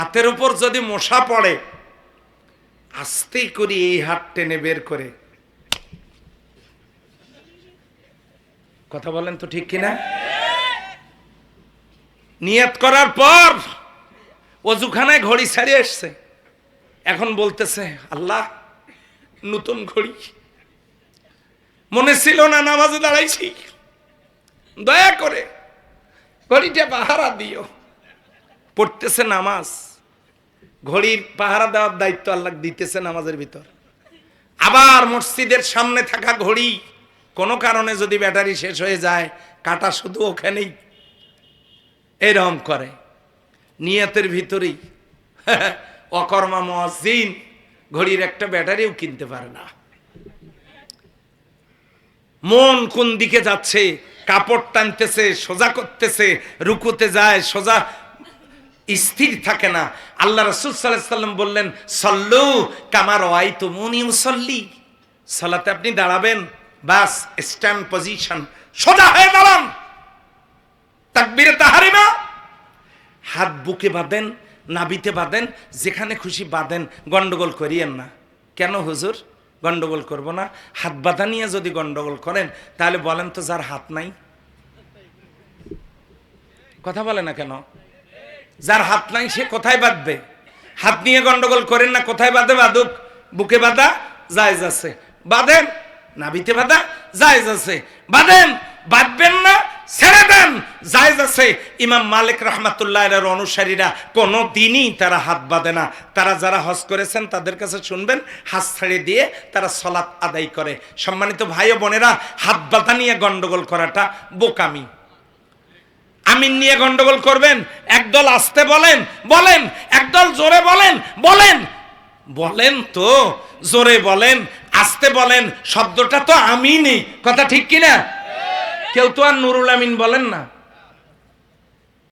হাতের উপর যদি মশা পড়ে আস্তে করে এই হাত টেনে বের করে, কথা বলেন তো ঠিক কিনা? নিয়ত করার পর অজুখানায় ঘড়ি ছাড়িয়ে এসছে, এখন বলতেছে আল্লাহ নতুন ঘড়ি, মনে ছিল না নামাজে দাঁড়াইছি, দয়া করে ঘড়িটা পাহারা দিও। পড়তেছে নামাজ, ঘড়ির পাহারা দেওয়ার দায়িত্ব আল্লাহ দিতেছে নামাজের ভিতর। আবার মসজিদের সামনে থাকা ঘড়ি কোনো কারণে যদি ব্যাটারি শেষ হয়ে যায়, কাটা শুধু ওখানেই এরকম করে। নিয়তের ভিতরেই অকর্মা মুয়াজ্জিন ঘড়ির একটা ব্যাটারিও কিনতে পারে না। মন কোন দিকে যাচ্ছে, কাপড় টানতেছে, সোজা করতেছে, রুকুতে যায়, সোজা স্থির থাকে না। আল্লাহ রাসূল সাল্লাল্লাহু আলাইহি ওয়াসাল্লাম বললেন, সল্লু কামা রাআইতুমুনি উসাল্লি, সালাতে আপনি দাঁড়াবেন, বাস স্ট্যান্ড পজিশন, সোজা হয়ে দাঁড়ান। তাকবীরে তাহরিমা, হাত বুকে বাঁধেন, নাভিতে বাঁধেন, যেখানে খুশি বাঁধেন, গন্ডগোল করিয়েন না। কেন হুজুর গন্ডগোল করব না? হাত বাঁধা নিয়ে যদি গন্ডগোল করেন তাহলে বলেন তো যার হাত নাই, কথা বলে না কেন? যার হাত নাই সে কোথায় বাঁধবে? হাত নিয়ে গন্ডগোল করেন না, কোথায় বাঁধে বাঁধুক, বুকে বাঁধা জায়েজ আছে, বাঁধেন। নাভিতে বাঁধা জায়েজ আছে, বাঁধেন। বাঁধবেন না, ছেড়ে দেন, জায়েজ আছে। ইমাম মালিক রাহমাতুল্লাহ আলাইহির অনুসারীরা কোনো দিনই তারা হাত বাঁধে না। তারা যারা হজ করেছেন তাদের কাছে শুনবেন, হাত ছেড়ে দিয়ে তারা সালাত আদায় করে। সম্মানিত ভাই ও বোনেরা, হাত বাঁধা নিয়ে গন্ডগোল করাটা বোকামি। আমিন নিয়ে গন্ডগোল করবেন, একদল আস্তে বলেন বলেন, একদল জোরে বলেন বলেন, বলেন তো জোরে বলেন, আস্তে বলেন, শব্দটা তো আমিনই, কথা ঠিক কিনা? কেউ তো আর নুরুল আমিন বলেন না।